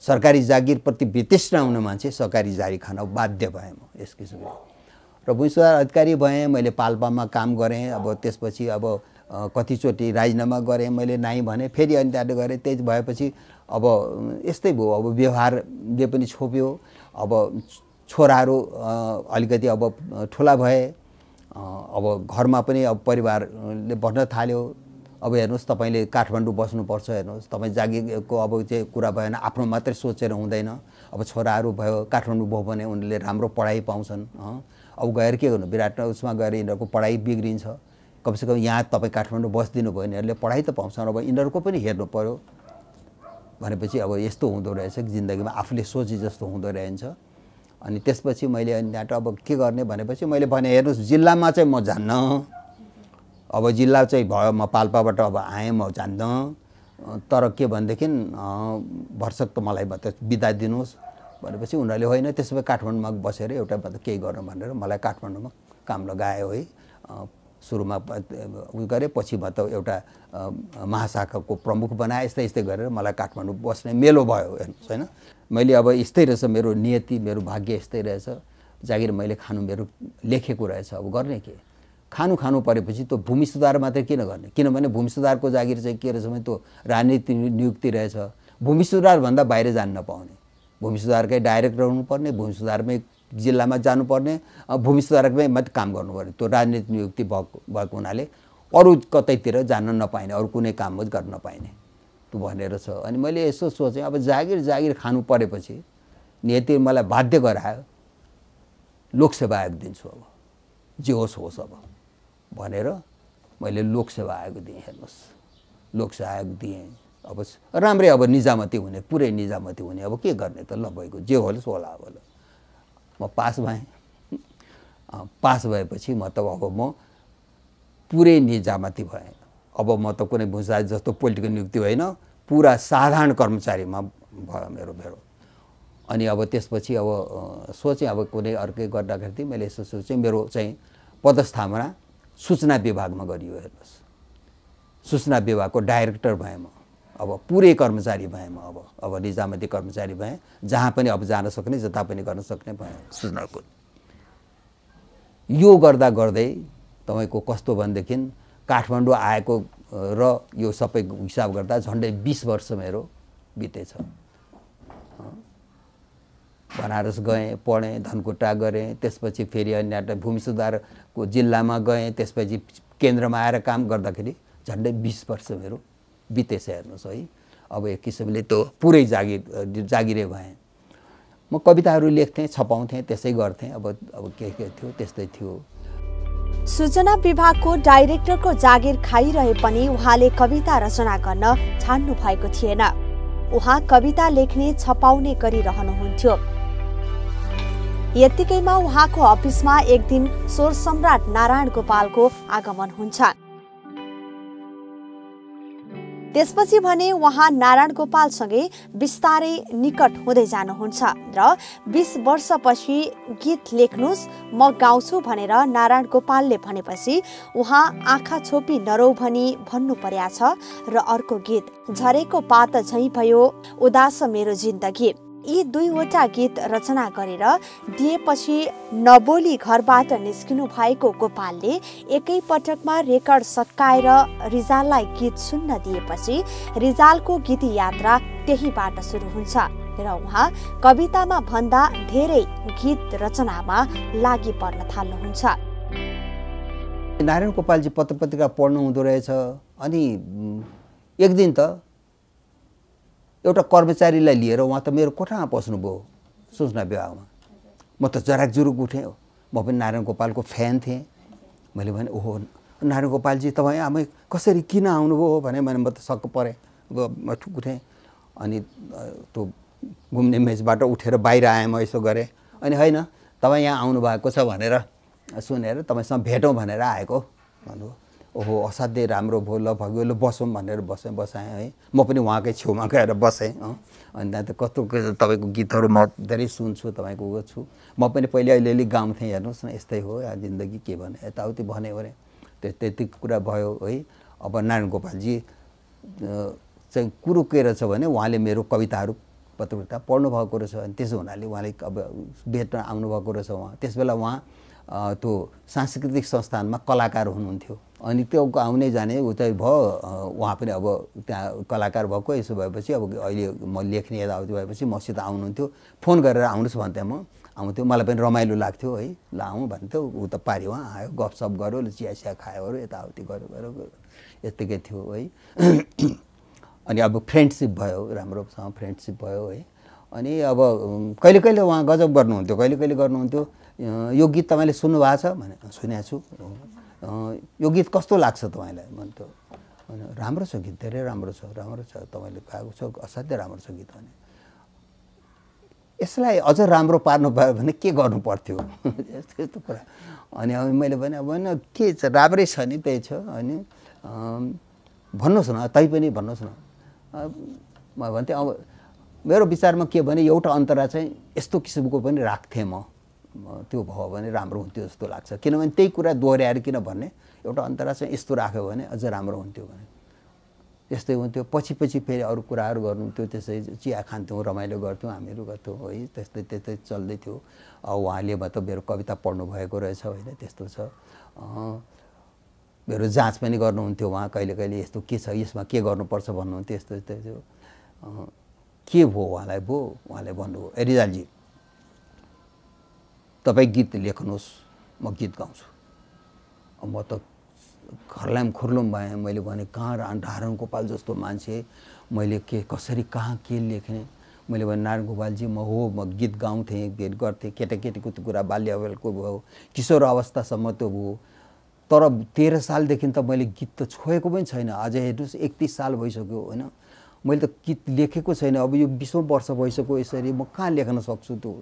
सरकारी जागिरप्रति वितृष्ण हुने मान्छे सरकारी जागिर खान बाध्य भएँ म यस किसिमले। र भूमि सुधार अधिकारी भएँ। मैले पाल्पामा काम गरेँ। अब त्यसपछि अब कतिचोटि राजीनामा गरेँ मैले, नाइ भने फेरि अनि त्यहाँ गरेँ। त्यही भएपछि अब यस्तै भयो। अब व्यवहारले पनि छोप्यो। अब छोराहरू अलिकति अब ठुला भए। अब घरमा पनि अब परिवारले बस्न थाल्यो। अब हेर्नुहोस्, तपाईँले काठमाडौँ बस्नुपर्छ। हेर्नुहोस्, तपाईँ जागिरको अब चाहिँ कुरा भएन, आफ्नो मात्रै सोचेर हुँदैन। अब छोराहरू भयो, काठमाडौँ भयो भने उनीहरूले राम्रो पढाइ पाउँछन्। अब गएर के गर्नु, विराट उसमा गएर यिनीहरूको पढाइ बिग्रिन्छ। कमसेकम यहाँ तपाईँ काठमाडौँ बस्दिनु भयो भने यिनीहरूले पढाइ त पाउँछन्। अब यिनीहरूको पनि हेर्नु पर्यो भनेपछि अब यस्तो हुँदो रहेछ जिन्दगीमा, आफूले सोचे जस्तो हुँदो रहेछ। अनि त्यसपछि मैले त्यहाँबाट अब के गर्ने भनेपछि मैले भने हेर्नुहोस्, जिल्लामा चाहिँ म जान्न। अब जिल्ला चाहिँ भयो, म पाल्पाबाट अब आएँ, म जान्न। तर के भनेदेखि भरसक त मलाई बिदा दिनुहोस् भनेपछि उनीहरूले होइन त्यसो भए काठमाडौँमा बसेर एउटा केही गर्नु भनेर मलाई काठमाडौँमा काम लगायो है। सुरुमा उयो गरेँ, पछि म त एउटा महाशाखाको प्रमुख बनाएँ। यस्तै यस्तै गरेर मलाई काठमाडौँ बस्ने मेलो भयो। हेर्नुहोस् होइन, मैले अब यस्तै रहेछ मेरो नियति, मेरो भाग्य यस्तै रहेछ। जागिर मैले खानु मेरो लेखेको रहेछ। अब गर्ने के, खानु परेपछि त्यो भूमि सुधार मात्रै किन गर्ने? किनभने भूमि सुधारको जागिर चाहिँ के रहेछ भने त्यो राजनीतिक नियुक्ति रहेछ। भूमि सुधारभन्दा बाहिर जान नपाउने, भूमि सुधारकै डाइरेक्टर हुनुपर्ने, भूमि सुधारमै जिल्लामा जानुपर्ने, भूमि सुधारमै मात्रै काम गर्नुपर्ने। त्यो राजनीतिक नियुक्ति भएको हुनाले अरू कतैतिर जान नपाइने, अरू कुनै काम गर्न नपाइने त्यो भनेर छ। अनि मैले यसो सोचेँ, अब जागिर खानु परेपछि नियति मलाई बाध्य गरायो, लोकसेवा आयोग दिन्छु अब जे होस् अब भनेर मैले लोकसेवा आयोग दिएँ। हेर्नुहोस्, लोकसेवा आयोग दिएँ। अब राम्रै अब निजामती हुने, पुरै निजामती हुने। अब के गर्ने त, ल भइगयो, जे होस् होला। अब म पास भएँ। पास भएपछि म त अब म पुरै निजामती भएँ। अब म त कुनै भूषा जस्तो पोलिटिकल नियुक्ति होइन, पुरा साधारण कर्मचारीमा भयो मेरो। अनि अब त्यसपछि अब सोचेँ अब कुनै अर्कै गर्दाखेरि मैले यसो सोचेँ, मेरो चाहिँ पदस्थापना सूचना विभागमा गरियो। हेर्नुहोस्, सूचना विभागको डाइरेक्टर भएँ म। अब पुरै कर्मचारी भएँ म। अब निजामती कर्मचारी भएँ, जहाँ पनि अब जान सक्ने, जता पनि गर्न सक्ने भएँ सूचनाको। यो गर्दा गर्दै तपाईँको कस्तो भनेदेखि काठमाडौँ आएको र यो सबै हिसाब गर्दा झन्डै 20 वर्ष मेरो बितेछ। बनारस गएँ, पढेँ, धनकुटा गरेँ, त्यसपछि फेरि अन्य भूमि सुधारको जिल्लामा गएँ, त्यसपछि केन्द्रमा आएर काम गर्दाखेरि झन्डै 20 वर्ष मेरो बितेछ। हेर्नुहोस् है, अब एक किसिमले त पुरै जागिरे भएँ। म कविताहरू लेख्थेँ, छपाउँथेँ, त्यसै गर्थेँ। अब के थियो त्यस्तै थियो। सूचना विभागको डाइरेक्टरको जागिर खाइरहे पनि उहाँले कविता रचना गर्न छाड्नु भएको थिएन। उहाँ कविता लेख्ने, छपाउने गरिरहनुहुन्थ्यो। यत्तिकैमा उहाँको अफिसमा एक दिन स्वर सम्राट नारायण गोपालको आगमन हुन्छ। त्यसपछि भने उहाँ नारायण गोपालसँगै बिस्तारै निकट हुँदै जानुहुन्छ र 20 वर्षपछि गीत लेख्नुस् म गाउँछु भनेर नारायण गोपालले भनेपछि उहाँ आँखा छोपी नरौ भनी भन्नु पर्या छ। र अर्को गीत झरेको पात झैं भयो उदास मेरो जिन्दगी, यी दुईवटा गीत रचना गरेर दिएपछि नबोली घरबाट निस्किनु भएको गोपालले एकै पटकमा रेकर्ड सट्काएर रिजाललाई गीत सुन्न दिएपछि रिजालको गीत यात्रा त्यहीबाट सुरु हुन्छ र उहाँ कवितामा भन्दा धेरै गीत रचनामा लागि पर्न थाल्नुहुन्छ। नारायण गोपालजी पत्र पत्रिका पढ्नु हुँदो रहेछ। अनि एक दिन त एउटा कर्मचारीलाई लिएर उहाँ त मेरो कोठामा पस्नुभयो सूचना विभागमा। म त जराकजुरुक उठेँ। म पनि नारायण गोपालको फ्यान थिएँ। मैले भने ओहो नारायण गोपालजी तपाईँ आमै कसरी किन आउनुभयो भने म त सक्क परेँ। म उठेँ अनि त्यो घुम्ने मेचबाट उठेर बाहिर आएँ। म यसो गरेँ अनि होइन तपाईँ यहाँ आउनुभएको छ भनेर सुनेर तपाईँसँग भेटौँ भनेर आएको भन्नुभयो। ओहो असाध्यै राम्रो भयो, ल भग्यो, ल बसौँ भनेर बसाएँ है। म पनि उहाँकै छेउमा गएर बसेँ। अनि त्यहाँ त कस्तो तपाईँको गीतहरू म धेरै सुन्छु, तपाईँको उयो छु। म पनि पहिले अलिअलि गाउँथेँ, हेर्नुहोस् न यस्तै हो जिन्दगी के भने यताउति भन्यो भने त्यति कुरा भयो है। अब नारायण गोपालजी चाहिँ कुरो के रहेछ भने उहाँले मेरो कविताहरू पत्रिका पढ्नु भएको रहेछ। अनि त्यसो हुनाले उहाँले अब भेट्न आउनुभएको रहेछ। उहाँ त्यस बेला उहाँ त्यो सांस्कृतिक संस्थानमा कलाकार हुनुहुन्थ्यो। अनि त्यो आउने जाने उ चाहिँ भयो। उहाँ पनि अब त्यहाँ कलाकार भएको। यसो भएपछि अब अहिले म लेख्ने यताउति भएपछि मसित आउनुहुन्थ्यो। फोन गरेर आउनुहोस् भन्थेँ, म आउँथ्यो। मलाई पनि रमाइलो लाग्थ्यो है। ल आउँ भन्थ्यो। ऊ त पारि उहाँ आयो, गफसफ गऱ्यो, चिया खायोहरू यताउति गऱ्यो यत्तिकै थियो है। अनि अब फ्रेन्डसिप भयो, राम्रोसँग फ्रेन्डसिप भयो है। अनि अब कहिले कहिले उहाँ गजब गर्नुहुन्थ्यो, कहिले कहिले गर्नुहुन्थ्यो। यो गीत तपाईँले सुन्नु भएको छ भने सुनेको छु। यो गीत कस्तो लाग्छ तपाईँलाई भन्थ्यो। राम्रो छ गीत, धेरै राम्रो छ तपाईँले गाएको छ, असाध्यै राम्रो छ गीत भने। यसलाई अझ राम्रो पार्नु पायो भने के गर्नु पर्थ्यो यस्तो कुरा। अनि अब मैले भने अब होइन के छ, राम्रै छ नि, त्यही छ। अनि भन्नुहोस् न, तै पनि भन्नुहोस् न। म भन्थेँ अब मेरो विचारमा के भने एउटा अन्तरा चाहिँ यस्तो किसिमको पनि राख्थेँ म। त्यो भयो भने राम्रो हुन्थ्यो जस्तो लाग्छ। किनभने त्यही कुरा दोहोऱ्याएर किन भन्ने, एउटा अन्तरा चाहिँ यस्तो राख्यो भने अझ राम्रो हुन्थ्यो भने यस्तै हुन्थ्यो। पछि फेरि अरू कुराहरू गर्नुहुन्थ्यो। त्यसै चिया खान्थ्यौँ, रमाइलो गर्थ्यौँ, हामीहरू गर्थ्यौँ है। त्यस्तै चल्दै थियो। उहाँले मतलब मेरो कविता पढ्नु भएको रहेछ होइन, त्यस्तो छ। मेरो जाँच पनि गर्नुहुन्थ्यो उहाँ कहिले कहिले। यस्तो के छ, यसमा के गर्नुपर्छ भन्नुहुन्थ्यो। यस्तो थियो। के भयो उहाँलाई उहाँले भन्नुभयो, ए रिजालजी तपाईँ गीत लेख्नुहोस्, म गीत गाउँछु। म त घरलाम खुर्लुम भएँ। मैले भने कहाँ नारायण गोपाल जस्तो मान्छे मैले कसरी कहाँ के लेख्ने। मैले भने नारायण गोपालजी म गीत गाउँथेँ, भेट गर्थेँ। केटाकेटीको त्यो कुरा बाल्यकालको भयो, किशोर अवस्थासम्म त्यो भयो। तर 13 सालदेखि त मैले गीत त छोएको पनि छैन। अझै हेर्नुहोस् 31 साल भइसक्यो होइन, मैले त गीत लेखेको छैन। अब यो 20औं वर्ष भइसक्यो। यसरी म कहाँ लेख्न सक्छु त्यो।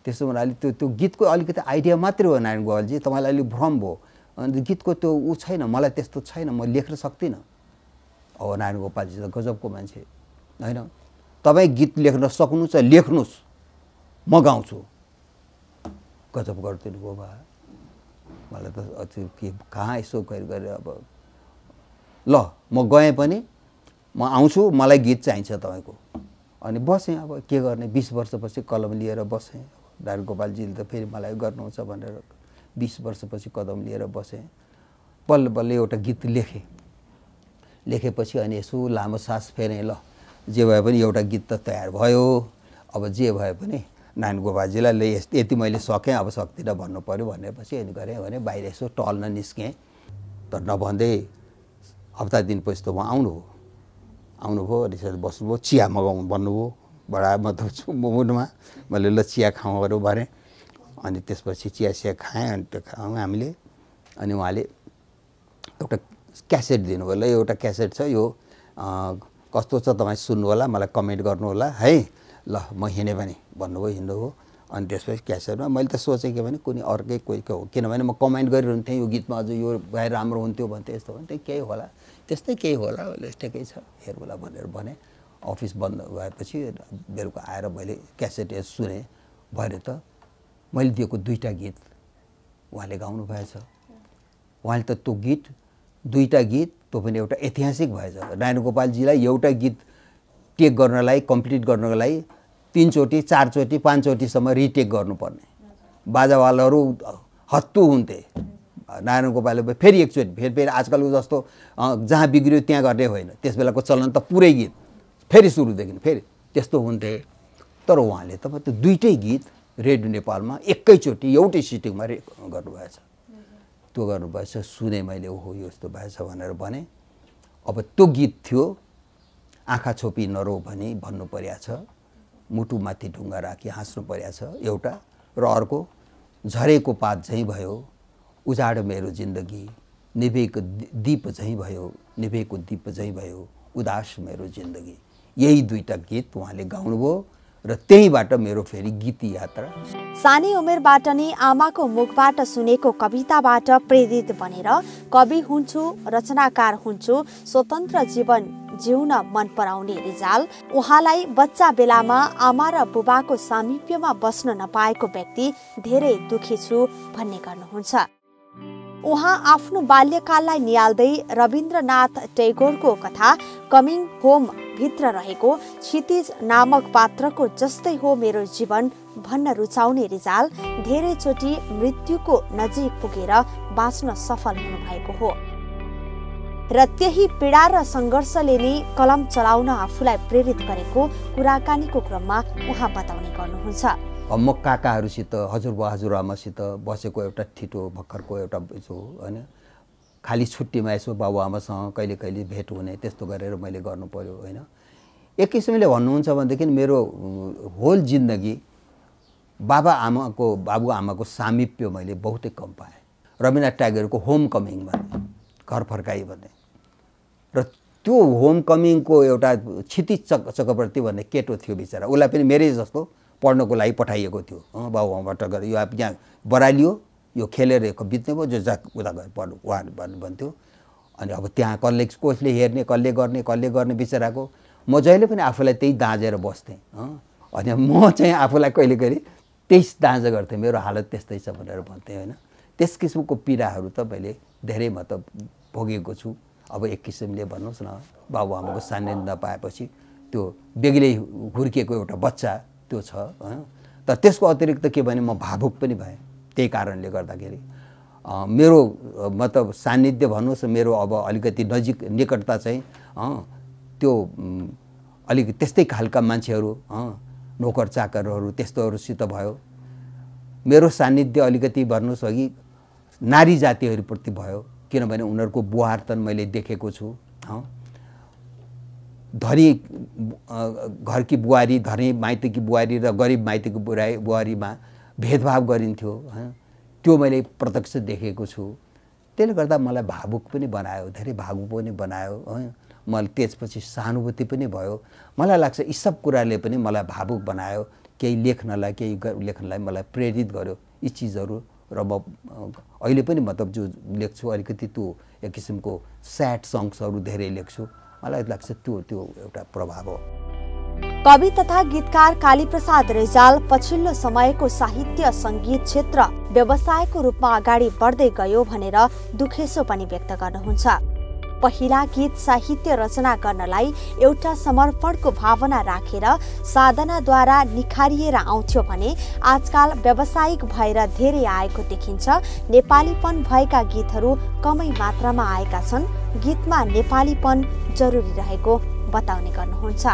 त्यसो हुनाले त्यो गीतको अलिकति आइडिया मात्रै हो नारायण गोपालजी, तपाईँलाई अलिक भ्रम भयो। अनि गीतको त्यो छैन, मलाई त्यस्तो छैन, म लेख्न सक्दिनँ। अब नारायण गोपालजी त गजबको मान्छे होइन। तपाईँ गीत लेख्न सक्नुहुन्छ, लेख्नुहोस्, म गाउँछु। गजब गरिदिनु भयो बा। मलाई त के कहाँ यसो गरेर अब ल म गएँ पनि, म आउँछु, मलाई गीत चाहिन्छ तपाईँको। अनि बसेँ। अब के गर्ने, 20 वर्षपछि कलम लिएर बसेँ। नारायण गोपालजीले त फेरि मलाई गर्नुहुन्छ भनेर 20 वर्षपछि कदम लिएर बसेँ। बल्ल बल्ल एउटा गीत लेखेपछि अनि यसो लामो सास फेरेँ। ल जे भए पनि एउटा गीत त तयार भयो। अब जे भए पनि नारायण गोपालजीलाई ल यति मैले सकेँ, अब सक्दिनँ भन्नु पऱ्यो भनेपछि अनि गरेँ भने बाहिर यसो टल्न निस्केँ। तर नभन्दै हप्ता दिनपछि त उहाँ आउनुभयो। अनि बस्नुभयो, चिया मगाउँ भन्नुभयो। बडा मतलब छु मुडमा। मैले ल चिया खाउँहरू भनेँ। अनि त्यसपछि चिया खाएँ। अनि त्यो खायौँ हामीले। अनि उहाँले एउटा क्यासेट दिनुभयो। ल एउटा क्यासेट छ यो, कस्तो छ तपाईँ सुन्नु होला, मलाई कमेन्ट गर्नु होला है। ल म हिँडेँ पनि भन्नुभयो, हिँड्नुभयो। अनि त्यसपछि क्यासेटमा मैले त सोचेँ कि भने कुनै अर्कै कोही हो, किनभने म कमेन्ट गरिरहन्थेँ यो गीतमा अझ यो भए राम्रो हुन्थ्यो भन्थेँ। यस्तो भन्थेँ, केही होला, त्यस्तै केही होला, ठिकै छ हेरौँला भनेर भने। अफिस बन्द भएपछि बेलुका आएर मैले क्यासेट सुनेँ। भरे त मैले दिएको 2टा गीत उहाँले गाउनु भएछ। उहाँले त त्यो गीत 2टा गीत त्यो पनि एउटा ऐतिहासिक भएछ। नारायण गोपालजीलाई एउटा गीत टेक गर्नलाई, कम्प्लिट गर्नको लागि 3 चोटि 4 चोटि 5 चोटिसम्म रिटेक गर्नुपर्ने। बाजावालाहरू हत्तु हुन्थे। नारायण गोपालले फेरि एकचोटि फेरि आजकलको जस्तो जहाँ बिग्रियो त्यहाँ गर्ने होइन। त्यस बेलाको चलन त पुरै गीत फेरि सुरुदेखि फेरि त्यस्तो हुन्थे। तर उहाँले त त्यो 2टै गीत रेडियो नेपालमा एकैचोटि एउटै सिटिङमा गर्नुभएछ। त्यो गर्नुभएछ, सुने मैले, ओहो यो यस्तो भएछ भनेर भने। अब त्यो गीत थियो आँखा छोपी नरो भनी भन्नु परेको छ। मुटुमाथि ढुङ्गा राखी हाँस्नु परेको छ एउटा, र अर्को झरेको पात झैँ भयो उजाड मेरो जिन्दगी, निभेको दीप झैँ भयो, निभेको दीप झैँ भयो उदास मेरो जिन्दगी। यही दुईटा गीत उहाँले गाउनुभयो र त्यहीबाट मेरो फेरि गीत यात्रा। सानै उमेरबाट नै आमाको मुखबाट सुनेको कविताबाट प्रेरित बनेर कवि हुन्छु, रचनाकार हुन्छु, स्वतन्त्र जीवन जिउन मन पराउने रिजाल उहाँलाई बच्चा बेलामा आमा र बुबाको सामिप्यमा बस्न नपाएको व्यक्ति धेरै दुखी छु भन्ने गर्नुहुन्छ। उहाँ आफ्नो बाल्यकाललाई निहाल्दै रविन्द्रनाथ टैगोरको कथा कमिङ होम भित्र रहेको क्षितिज नामक पात्रको जस्तै हो मेरो जीवन भन्न रुचाउने रिजाल धेरैचोटि मृत्युको नजिक पुगेर बाँच्न सफल हुनुभएको हो र त्यही पीडा र सङ्घर्षले नै कलम चलाउन आफूलाई प्रेरित गरेको कुराकानीको क्रममा उहाँ बताउने गर्नुहुन्छ। म काकाहरूसित हजुरबा हजुरआमासित बसेको एउटा ठिटो भर्खरको एउटा होइन, खालि छुट्टीमा यसो बाबुआमासँग कहिले कहिले भेट हुने त्यस्तो गरेर मैले गर्नु पर्यो होइन। एक किसिमले भन्नुहुन्छ भनेदेखि मेरो होल जिन्दगी बाबुआमाको सामिप्य मैले बहुतै कम पाएँ। रविन्द्रनाथ ट्यागोरको होम कमिङ भन्ने, घर फर्काई भन्ने, र त्यो होम कमिङको एउटा क्षितिज चक्रवर्ती भन्ने केटो थियो बिचरा, उसलाई पनि मेरै जस्तो पढ्नको लागि पठाइएको थियो। बाबुआमाबाट गएर यो यहाँ बरालियो, यो खेलेर बित्ने भयो, जो जा उता गएर पढ्नु उहाँ भन्थ्यो। अनि अब त्यहाँ कसले हेर्ने, कसले गर्ने बिचराको। म जहिले पनि आफूलाई त्यही दाँजेर बस्थेँ। अनि म चाहिँ आफूलाई कहिले कहिले त्यही दाँजा गर्थेँ, मेरो हालत त्यस्तै छ भनेर भन्थेँ होइन। त्यस किसिमको पीडाहरू त मैले धेरै मतलब भोगेको छु। अब एक किसिमले भन्नुहोस् न, बाबुआमाको सान्निध्य नपाएपछि त्यो बेग्लै हुर्किएको एउटा बच्चा त्यो छ। तर त्यसको अतिरिक्त के भने म भावुक पनि भएँ। त्यही कारणले गर्दाखेरि मेरो मतलब सान्निध्य भन्नुहोस्, मेरो अब अलिकति निकटता चाहिँ त्यो अलिक त्यस्तै खालका मान्छेहरू, नोकर चाकरहरू त्यस्तोहरूसित भयो। मेरो सान्निध्य अलिकति भन्नुहोस् अघि नारी जातिहरूप्रति भयो, किनभने उनीहरूको बुहारतन मैले देखेको छु। धनी घरकी बुहारी, धनी माइतीकी बुहारी र गरिब माइतीकी बुहारीमा भेदभाव गरिन्थ्यो, त्यो मैले प्रत्यक्ष देखेको छु। त्यसले गर्दा मलाई भावुक पनि बनायो, धेरै भावुक पनि बनायो। मलाई त्यसपछि सहानुभूति पनि भयो। मलाई लाग्छ यी सब कुराले पनि मलाई भावुक बनायो, केही लेख्नलाई मलाई प्रेरित गर्यो यी चिजहरू। र म अहिले पनि मतलब जो लेख्छु अलिकति त्यो एक किसिमको स्याड सङ्ग्सहरू धेरै लेख्छु। मलाई लाग्छ त्यो एउटा प्रभाव हो। कवि तथा गीतकार कालीप्रसाद रिजाल पछिल्लो समयको साहित्य सङ्गीत क्षेत्र व्यवसायको रूपमा अगाडि बढ्दै गयो भनेर दुखेसो पनि व्यक्त गर्नुहुन्छ। पहिला गीत साहित्य रचना गर्नलाई एउटा समर्पणको भावना राखेर साधनाद्वारा निखारिएर आउँथ्यो भने आजकाल व्यावसायिक भएर धेरै आएको देखिन्छ। नेपालीपन भएका गीतहरू कमै मात्रामा आएका छन्। गीतमा नेपालीपन जरुरी रहेको बताउने गर्नुहुन्छ।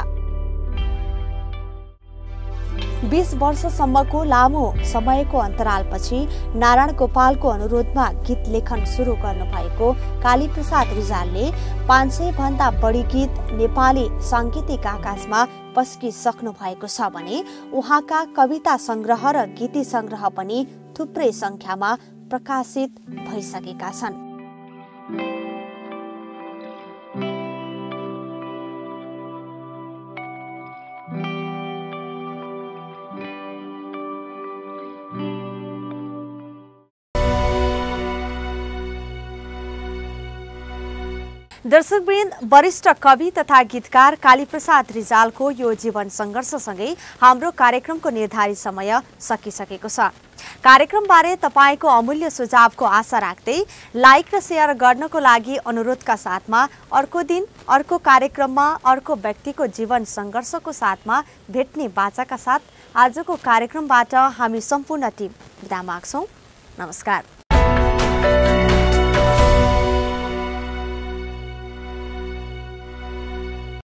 20 वर्षसम्मको लामो समयको अन्तरालपछि नारायण गोपालको अनुरोधमा गीत लेखन सुरु गर्नुभएको कालीप्रसाद रिजालले 500 भन्दा बढी गीत नेपाली साङ्गीतिक आकाशमा पस्किसक्नु भएको छ भने उहाँका कविता संग्रह र गीति संग्रह पनि थुप्रै संख्यामा प्रकाशित भइसकेका छन्। दर्शकवृन्द, वरिष्ठ कवि तथा गीतकार कालीप्रसाद रिजालको यो जीवन सङ्घर्षसँगै हाम्रो कार्यक्रमको निर्धारित समय सकिसकेको छ। कार्यक्रमबारे तपाईको अमूल्य सुझावको आशा राख्दै लाइक र शेयर गर्नको लागि अनुरोधका साथमा अर्को दिन अर्को कार्यक्रममा अर्को व्यक्तिको जीवन सङ्घर्षको साथमा भेट्ने बाचाका साथ आजको कार्यक्रमबाट हामी सम्पूर्ण टिम बिदा माग्छौं। नमस्कार।